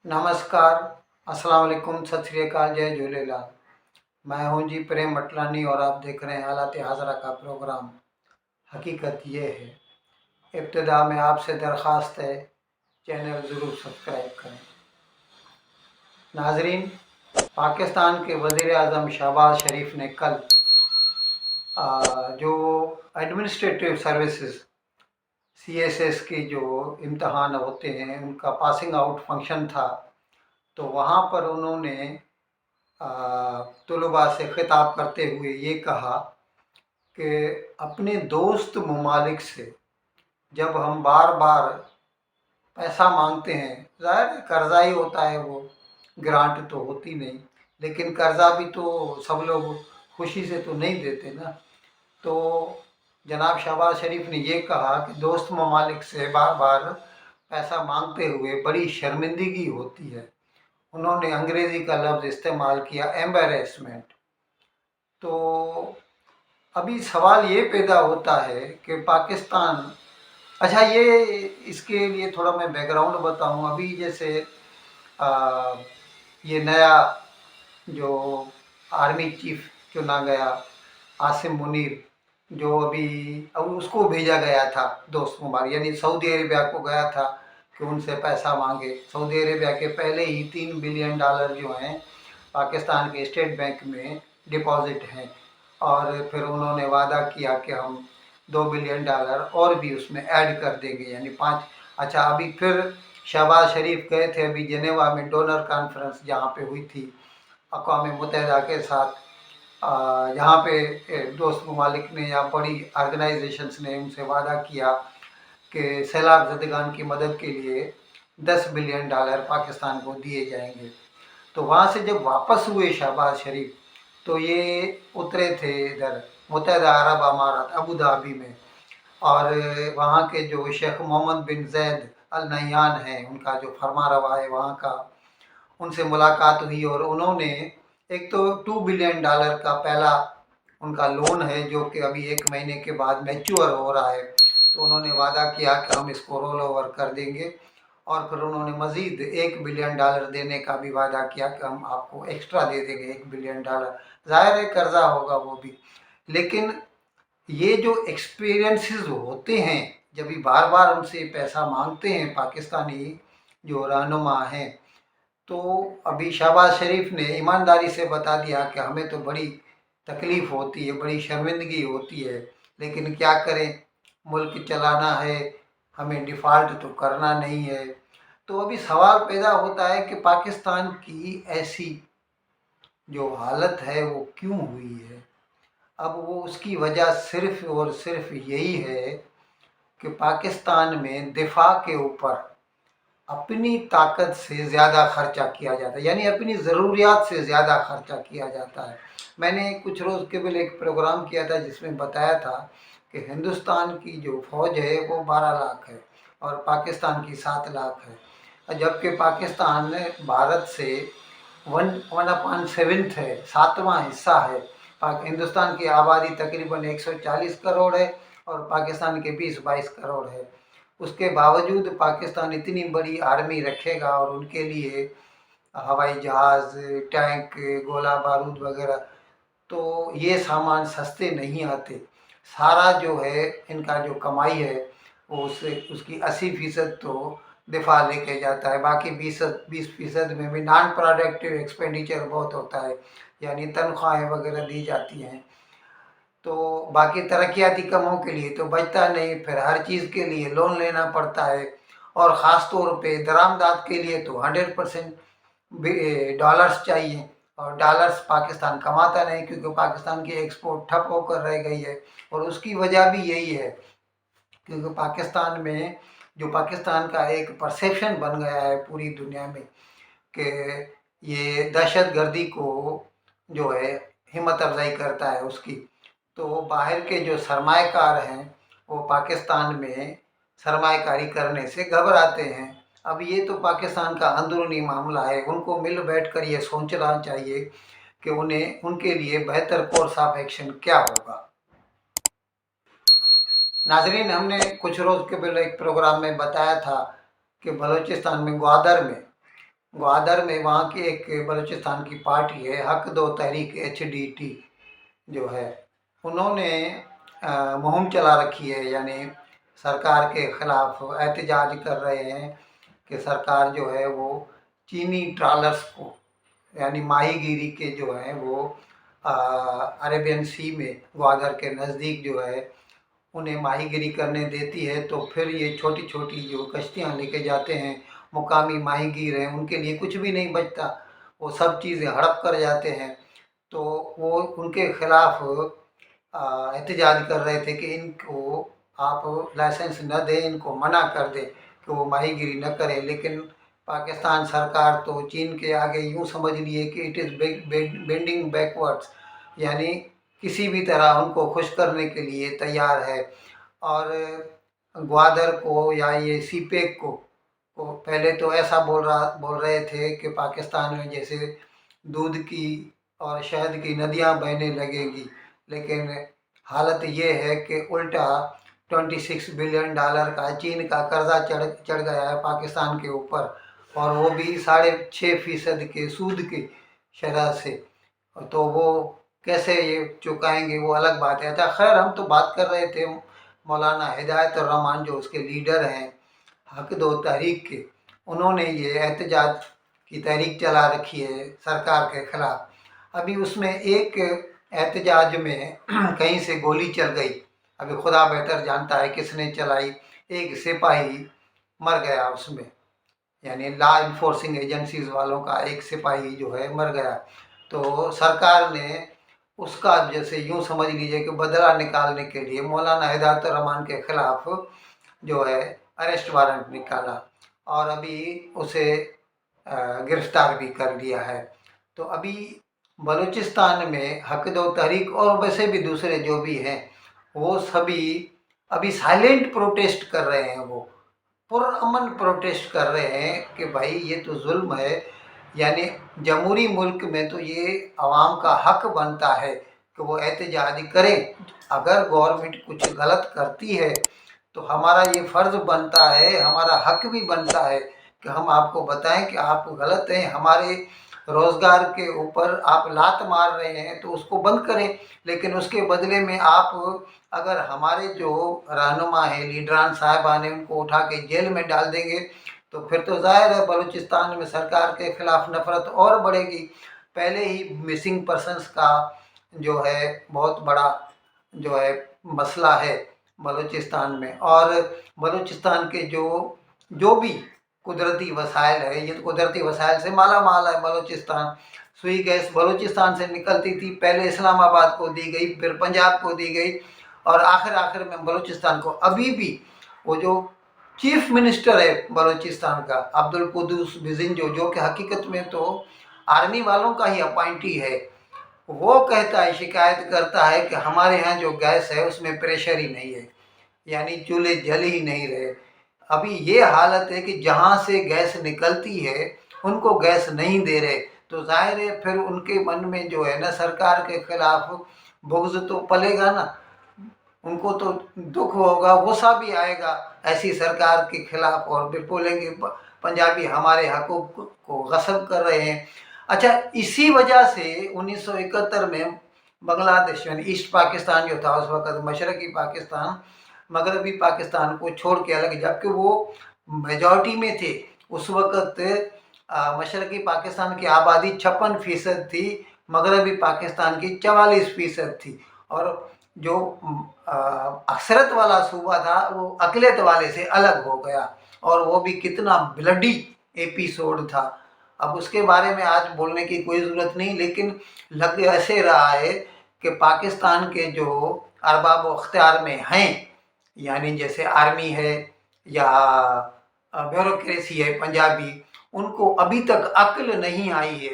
नमस्कार, अस्सलाम वालेकुम, सत श्री अकाल, जय झूलेलाल। मैं हूं जी प्रेम मटलानी और आप देख रहे हैं हालात हाज़रा का प्रोग्राम। हकीकत ये है, इब्तिदा में आपसे दरख्वास्त है, चैनल ज़रूर सब्सक्राइब करें। नाजरीन, पाकिस्तान के वज़ीर आज़म शहबाज शरीफ ने कल जो एडमिनिस्ट्रेटिव सर्विसेज CSS की जो इम्तहान होते हैं उनका पासिंग आउट फंक्शन था, तो वहाँ पर उन्होंने तलबा से खिताब करते हुए ये कहा कि अपने दोस्त ममालिक से जब हम बार बार पैसा मांगते हैं, ज़ाहिर है कर्ज़ा ही होता है, वो ग्रांट तो होती नहीं, लेकिन कर्ज़ा भी तो सब लोग खुशी से तो नहीं देते ना। तो जनाब शहबाज शरीफ ने ये कहा कि दोस्त ममालिक से बार बार पैसा मांगते हुए बड़ी शर्मिंदगी होती है। उन्होंने अंग्रेज़ी का लफ्ज़ इस्तेमाल किया, एम्बेरेसमेंट। तो अभी सवाल ये पैदा होता है कि पाकिस्तान, अच्छा ये इसके लिए थोड़ा मैं बैकग्राउंड बताऊं। अभी जैसे आ, ये नया जो आर्मी चीफ चुना गया आसिम मुनीर, जो अभी अब उसको भेजा गया था दोस्त मुबारक, यानी सऊदी अरेबिया को गया था कि उनसे पैसा मांगे। सऊदी अरेबिया के पहले ही $3 बिलियन जो हैं पाकिस्तान के स्टेट बैंक में डिपॉजिट हैं, और फिर उन्होंने वादा किया कि हम $2 बिलियन और भी उसमें ऐड कर देंगे, यानी 5। अच्छा, अभी फिर शहबाज शरीफ गए थे अभी जेनेवा में डोनर कॉन्फ्रेंस जहाँ पे हुई थी अक़वाम मुत्तहिदा के साथ, यहाँ पे दोस्त ममालिक ने या बड़ी ऑर्गेनाइजेशंस ने उनसे वादा किया कि सैलाब ज़दगान की मदद के लिए $10 बिलियन पाकिस्तान को दिए जाएंगे। तो वहाँ से जब वापस हुए शहबाज शरीफ, तो ये उतरे थे इधर मुत्तहिदा अरब अमारात अबू धाबी में, और वहाँ के जो शेख मोहम्मद बिन जैद अल नह्यान हैं, उनका जो फरमा रवा है वहाँ का, उनसे मुलाकात हुई और उन्होंने एक तो $2 बिलियन का पहला उनका लोन है जो कि अभी 1 महीने के बाद मैच्योर हो रहा है, तो उन्होंने वादा किया कि हम इसको रोल ओवर कर देंगे, और फिर उन्होंने मज़ीद $1 बिलियन देने का भी वादा किया कि हम आपको एक्स्ट्रा दे देंगे $1 बिलियन। ज़ाहिर है कर्ज़ा होगा वो भी, लेकिन ये जो एक्सपीरियंसेस होते हैं जब भी बार बार उनसे पैसा मांगते हैं पाकिस्तानी जो रहनुमा हैं, तो अभी शहबाज शरीफ ने ईमानदारी से बता दिया कि हमें तो बड़ी तकलीफ़ होती है, बड़ी शर्मिंदगी होती है, लेकिन क्या करें, मुल्क चलाना है, हमें डिफ़ॉल्ट तो करना नहीं है। तो अभी सवाल पैदा होता है कि पाकिस्तान की ऐसी जो हालत है वो क्यों हुई है। अब वो उसकी वजह सिर्फ़ और सिर्फ़ यही है कि पाकिस्तान में दिफा के ऊपर अपनी ताकत से ज़्यादा खर्चा किया जाता है, यानी अपनी ज़रूरियात से ज़्यादा खर्चा किया जाता है। मैंने कुछ रोज़ केवल एक प्रोग्राम किया था जिसमें बताया था कि हिंदुस्तान की जो फ़ौज है वो 12 लाख है और पाकिस्तान की 7 लाख है, जबकि पाकिस्तान भारत से 1/7 है, 7वां हिस्सा है। हिंदुस्तान की आबादी तकरीबन 140 करोड़ है और पाकिस्तान के 20-22 करोड़ है। उसके बावजूद पाकिस्तान इतनी बड़ी आर्मी रखेगा और उनके लिए हवाई जहाज़, टैंक, गोला बारूद वगैरह, तो ये सामान सस्ते नहीं आते। सारा जो है इनका जो कमाई है वो उससे उसकी 80% तो दिफा लेके जाता है, बाकी 20% में भी नॉन प्रोडक्टिव एक्सपेंडिचर बहुत होता है, यानी तनख्वाहें वगैरह दी जाती हैं। तो बाकी तरक्याती कामों के लिए तो बचता नहीं, फिर हर चीज़ के लिए लोन लेना पड़ता है, और ख़ास तौर पे दरामदात के लिए तो 100% डॉलर्स चाहिए, और डॉलर्स पाकिस्तान कमाता नहीं क्योंकि पाकिस्तान की एक्सपोर्ट ठप होकर रह गई है। और उसकी वजह भी यही है क्योंकि पाकिस्तान में जो पाकिस्तान का एक परसेप्शन बन गया है पूरी दुनिया में कि ये दहशत गर्दी को जो है हिम्मत अफजाई करता है उसकी, तो बाहर के जो सरमाएकार हैं वो पाकिस्तान में सरमाएकारी करने से घबराते हैं। अब ये तो पाकिस्तान का अंदरूनी मामला है, उनको मिल बैठ कर ये सोचना चाहिए कि उन्हें उनके लिए बेहतर कोर्स ऑफ एक्शन क्या होगा। नाजरीन, हमने कुछ रोज़ के पहले एक प्रोग्राम में बताया था कि बलूचिस्तान में ग्वादर में ग्वादर में वहाँ की एक बलूचिस्तान की पार्टी है, हक दो तहरीक HDT जो है, उन्होंने मुहिम चला रखी है, यानी सरकार के खिलाफ एहतजाज कर रहे हैं कि सरकार जो है वो चीनी ट्रालर्स को, यानी माहीगीरी के जो हैं वो अरेबियन सी में ग्वादर के नज़दीक जो है उन्हें माहीगीरी करने देती है, तो फिर ये छोटी छोटी जो कश्तियाँ लेके जाते हैं मुकामी माहीगीर हैं, उनके लिए कुछ भी नहीं बचता, वो सब चीज़ें हड़प कर जाते हैं। तो वो उनके खिलाफ एहतजाज कर रहे थे कि इनको आप लाइसेंस न दें, इनको मना कर दें कि वो माहीगीरी न करें। लेकिन पाकिस्तान सरकार तो चीन के आगे यूँ समझ लिए कि इट इज़ बेंडिंग बैकवर्ड्स, यानी किसी भी तरह उनको खुश करने के लिए तैयार है। और ग्वादर को या ये सीपेक को पहले तो ऐसा बोल रहे थे कि पाकिस्तान में जैसे दूध की और शहद की नदियां बहने लगेंगी, लेकिन हालत ये है कि उल्टा $26 बिलियन का चीन का कर्जा चढ़ गया है पाकिस्तान के ऊपर, और वो भी 6.5% के सूद के शरह से। तो वो कैसे ये चुकाएंगे वो अलग बात है। अच्छा खैर, हम तो बात कर रहे थे मौलाना हिदायत रहमान जो उसके लीडर हैं हक दो तहरीक के, उन्होंने ये एहतजाज की तहरीक चला रखी है सरकार के खिलाफ। अभी उसमें एक एहतजाज में कहीं से गोली चल गई, अभी खुदा बेहतर जानता है किसने चलाई, एक सिपाही मर गया उसमें, यानी लॉ इन्फोर्सिंग एजेंसीज वालों का एक सिपाही जो है मर गया। तो सरकार ने उसका जैसे यूँ समझ लीजिए कि बदला निकालने के लिए मौलाना हिदायत रहमान के खिलाफ जो है अरेस्ट वारंट निकाला, और अभी उसे गिरफ्तार भी कर लिया है। तो अभी बलूचिस्तान में हक दो तहरीक और वैसे भी दूसरे जो भी हैं वो सभी अभी साइलेंट प्रोटेस्ट कर रहे हैं, वो पुरअमन प्रोटेस्ट कर रहे हैं कि भाई ये तो जुल्म है, यानी जमहूरी मुल्क में तो ये आवाम का हक बनता है कि वो एहतजाज करें। अगर गवर्नमेंट कुछ गलत करती है तो हमारा ये फ़र्ज़ बनता है, हमारा हक भी बनता है कि हम आपको बताएं कि आप गलत हैं, हमारे रोज़गार के ऊपर आप लात मार रहे हैं तो उसको बंद करें। लेकिन उसके बदले में आप अगर हमारे जो रहनुमा है, लीडरान साहिबान हैं, उनको उठा के जेल में डाल देंगे तो फिर तो ज़ाहिर है बलूचिस्तान में सरकार के ख़िलाफ़ नफ़रत और बढ़ेगी। पहले ही मिसिंग पर्सनस का जो है बहुत बड़ा जो है मसला है बलूचिस्तान में, और बलूचिस्तान के जो भी कुदरती वसाइल है, ये तो कुदरती वसाइल से माला माल है बलूचिस्तान। सुई गैस बलूचिस्तान से निकलती थी, पहले इस्लामाबाद को दी गई, फिर पंजाब को दी गई, और आखिर में बलूचिस्तान को। अभी भी वो जो चीफ मिनिस्टर है बलूचिस्तान का अब्दुल कुद्दूस बिजिंजो, जो कि हकीकत में तो आर्मी वालों का ही अपॉइंटी है, वो कहता है, शिकायत करता है कि हमारे यहाँ जो गैस है उसमें प्रेशर ही नहीं है, यानी चूल्हे जल ही नहीं रहे। अभी ये हालत है कि जहाँ से गैस निकलती है उनको गैस नहीं दे रहे, तो जाहिर है फिर उनके मन में जो है ना सरकार के खिलाफ बुग़्ज़ तो पलेगा ना, उनको तो दुख होगा, गुस्सा भी आएगा ऐसी सरकार के खिलाफ, और फिर बोलेंगे पंजाबी हमारे हकूक़ को गस्ब कर रहे हैं। अच्छा, इसी वजह से 1971 में बांग्लादेश यानी ईस्ट पाकिस्तान जो था उस वक़्त मशरक़ी पाकिस्तान मगरबी पाकिस्तान को छोड़ के अलग, जबकि वो मेजॉरिटी में थे उस वक़्त। मशरक़ी पाकिस्तान की आबादी 56% थी, मगरबी पाकिस्तान की 44% थी, और जो अक्सरत वाला सूबा था वो अक़लियत वाले से अलग हो गया, और वो भी कितना ब्लडी एपिसोड था। अब उसके बारे में आज बोलने की कोई ज़रूरत नहीं, लेकिन लग ऐसे रहा है कि पाकिस्तान के जो अरबाब अख्तियार में हैं, यानी जैसे आर्मी है या ब्यूरोक्रेसी है पंजाबी, उनको अभी तक अक्ल नहीं आई है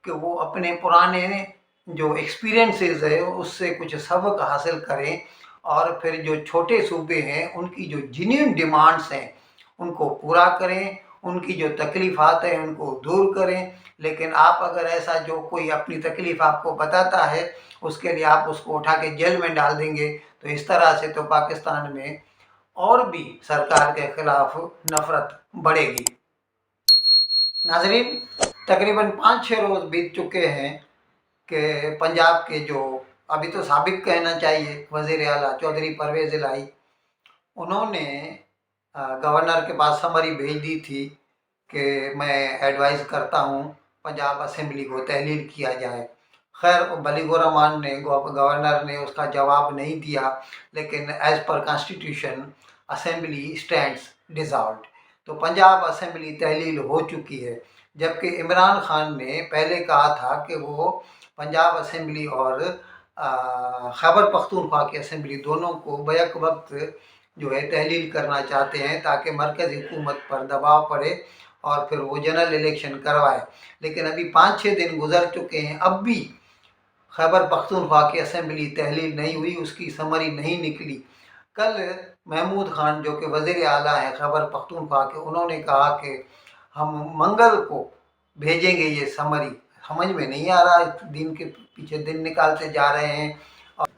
कि वो अपने पुराने जो एक्सपीरियंसेस है उससे कुछ सबक हासिल करें, और फिर जो छोटे सूबे हैं उनकी जो जेन्युइन डिमांड्स हैं उनको पूरा करें, उनकी जो तकलीफ़ात हैं उनको दूर करें। लेकिन आप अगर ऐसा जो कोई अपनी तकलीफ़ आपको बताता है उसके लिए आप उसको उठा के जेल में डाल देंगे, तो इस तरह से तो पाकिस्तान में और भी सरकार के ख़िलाफ़ नफ़रत बढ़ेगी। नाजरीन, तकरीबन 5-6 रोज़ बीत चुके हैं कि पंजाब के जो अभी तो साबिक कहना चाहिए वज़ीर आला चौधरी परवेज़ इलाही, उन्होंने गवर्नर के पास समरी भेज दी थी कि मैं एडवाइस करता हूँ पंजाब असेंबली को तहलील किया जाए। खैर बलीगो रहमान ने गवर्नर ने उसका जवाब नहीं दिया, लेकिन as per constitution assembly stands dissolved. तो पंजाब असेंबली तहलील हो चुकी है, जबकि इमरान खान ने पहले कहा था कि वो पंजाब असेंबली और खैबर पख्तूनख्वा की असेंबली दोनों को बैक वक्त जो है तहलील करना चाहते हैं, ताकि मरकज़ी हुकूमत पर दबाव पड़े और फिर वो जनरल इलेक्शन करवाए। लेकिन अभी 5-6 दिन गुजर चुके हैं, अब भी खैबर पख्तूनख्वा की असेंबली तहलील नहीं हुई, उसकी समरी नहीं निकली। कल महमूद खान जो कि वज़ीर आला हैं खैबर पख्तूनख्वा के, उन्होंने कहा कि हम मंगल को भेजेंगे ये समरी। समझ में नहीं आ रहा, दिन के पीछे दिन निकालते जा रहे हैं। और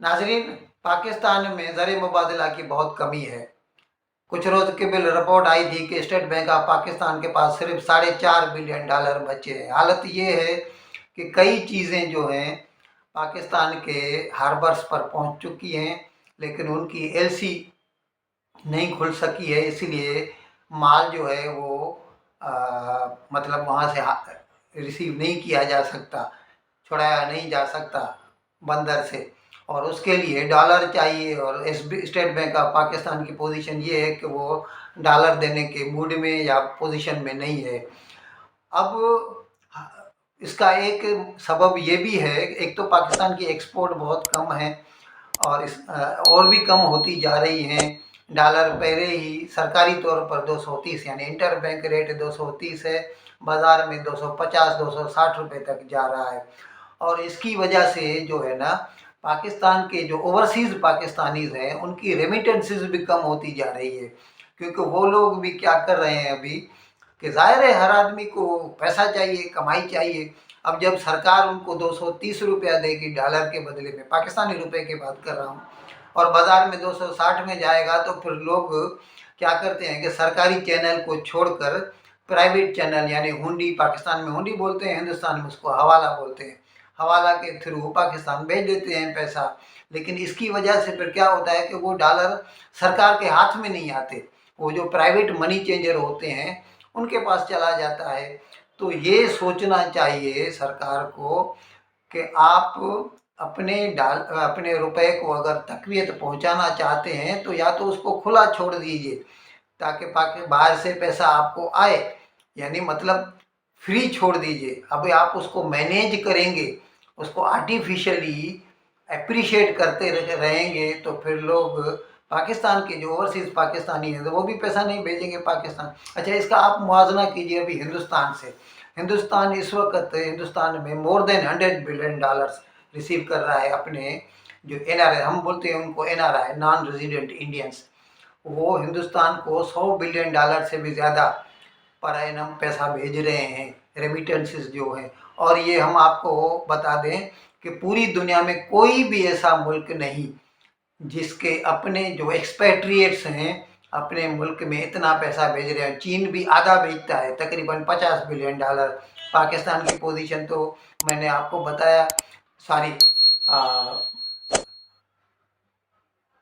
नाजरीन, पाकिस्तान में ज़र मुबादला की बहुत कमी है। कुछ रोज़ कबल रिपोर्ट आई थी कि स्टेट बैंक ऑफ पाकिस्तान के पास सिर्फ $4.5 बिलियन बचे हैं। हालत ये है कि कई चीज़ें जो हैं पाकिस्तान के हार्बर्स पर पहुंच चुकी हैं, लेकिन उनकी एलसी नहीं खुल सकी है, इसलिए माल जो है वो मतलब वहाँ से रिसीव नहीं किया जा सकता, छुड़ाया नहीं जा सकता बंदर से, और उसके लिए डॉलर चाहिए। और स्टेट बैंक ऑफ पाकिस्तान की पोजीशन ये है कि वो डॉलर देने के मूड में या पोजीशन में नहीं है। अब इसका एक सबब ये भी है, एक तो पाकिस्तान की एक्सपोर्ट बहुत कम है और और भी कम होती जा रही हैं। डॉलर पहले ही सरकारी तौर पर 230 यानी इंटर बैंक रेट 230 है, बाज़ार में 250-260 रुपये तक जा रहा है। और इसकी वजह से जो है ना, पाकिस्तान के जो ओवरसीज़ पाकिस्तानीज़ हैं उनकी रेमिटेंसेस भी कम होती जा रही है, क्योंकि वो लोग भी क्या कर रहे हैं अभी कि ज़ाहिर है हर आदमी को पैसा चाहिए, कमाई चाहिए। अब जब सरकार उनको 230 रुपया देगी डॉलर के बदले में, पाकिस्तानी रुपए की बात कर रहा हूँ, और बाज़ार में 260 में जाएगा, तो फिर लोग क्या करते हैं कि सरकारी चैनल को छोड़कर प्राइवेट चैनल यानी हुंडी, पाकिस्तान में हुंडी बोलते हैं, हिंदुस्तान में उसको हवाला बोलते हैं, हवाला के थ्रू पाकिस्तान भेज देते हैं पैसा। लेकिन इसकी वजह से फिर क्या होता है कि वो डॉलर सरकार के हाथ में नहीं आते, वो जो प्राइवेट मनी चेंजर होते हैं उनके पास चला जाता है। तो ये सोचना चाहिए सरकार को कि आप अपने रुपए को अगर तक़वियत पहुंचाना चाहते हैं तो या तो उसको खुला छोड़ दीजिए ताकि बाहर से पैसा आपको आए, यानी मतलब फ्री छोड़ दीजिए। अब आप उसको मैनेज करेंगे, उसको आर्टिफिशियली अप्रिशिएट करते रहेंगे, तो फिर लोग पाकिस्तान के जो ओवरसीज़ पाकिस्तानी हैं तो वो भी पैसा नहीं भेजेंगे पाकिस्तान। अच्छा, इसका आप मुआवजा कीजिए अभी हिंदुस्तान से। हिंदुस्तान इस वक्त हिंदुस्तान में मोर देन $100 बिलियन रिसीव कर रहा है अपने जो NRI, हम बोलते हैं उनको NRI, नॉन रेजिडेंट इंडियंस, वो हिंदुस्तान को $100 बिलियन से भी ज़्यादा पर एनम पैसा भेज रहे हैं, रेमिटेंसेस जो हैं। और ये हम आपको बता दें कि पूरी दुनिया में कोई भी ऐसा मुल्क नहीं जिसके अपने जो एक्सपेट्रिएट्स हैं अपने मुल्क में इतना पैसा भेज रहे हैं। चीन भी आधा भेजता है, तकरीबन $50 बिलियन। पाकिस्तान की पोजीशन तो मैंने आपको बताया। सारी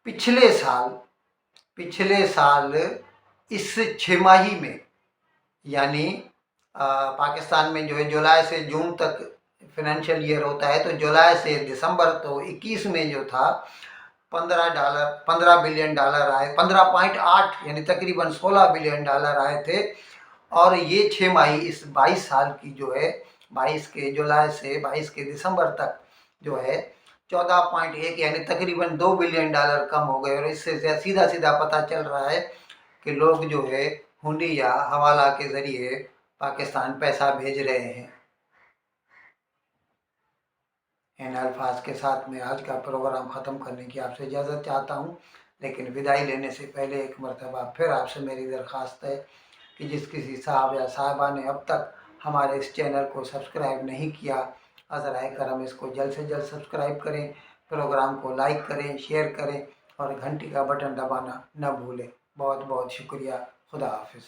पिछले साल इस 6 माही में, यानी पाकिस्तान में जो है जुलाई से जून तक फाइनेंशियल ईयर होता है, तो जुलाई से दिसंबर तो 21 में जो था $15 बिलियन आए, 15.8 यानी तकरीबन $16 बिलियन आए थे। और ये 6 माही इस 22 साल की जो है, 22 के जुलाई से 22 के दिसंबर तक जो है 14.1 यानी तकरीबन $2 बिलियन कम हो गए। और इससे सीधा सीधा पता चल रहा है कि लोग जो है हुंडी या हवाला के ज़रिए पाकिस्तान पैसा भेज रहे हैं। इन अल्फाज के साथ मैं आज का प्रोग्राम ख़त्म करने की आपसे इजाज़त चाहता हूँ, लेकिन विदाई लेने से पहले एक मरतबा फिर आपसे मेरी दरख्वास्त है कि जिस किसी साहब या साहबा ने अब तक हमारे इस चैनल को सब्सक्राइब नहीं किया, ज़राए करम इसको जल्द से जल्द सब्सक्राइब करें, प्रोग्राम को लाइक करें, शेयर करें और घंटी का बटन दबाना न भूलें। बहुत बहुत शुक्रिया। खुदा हाफिज़।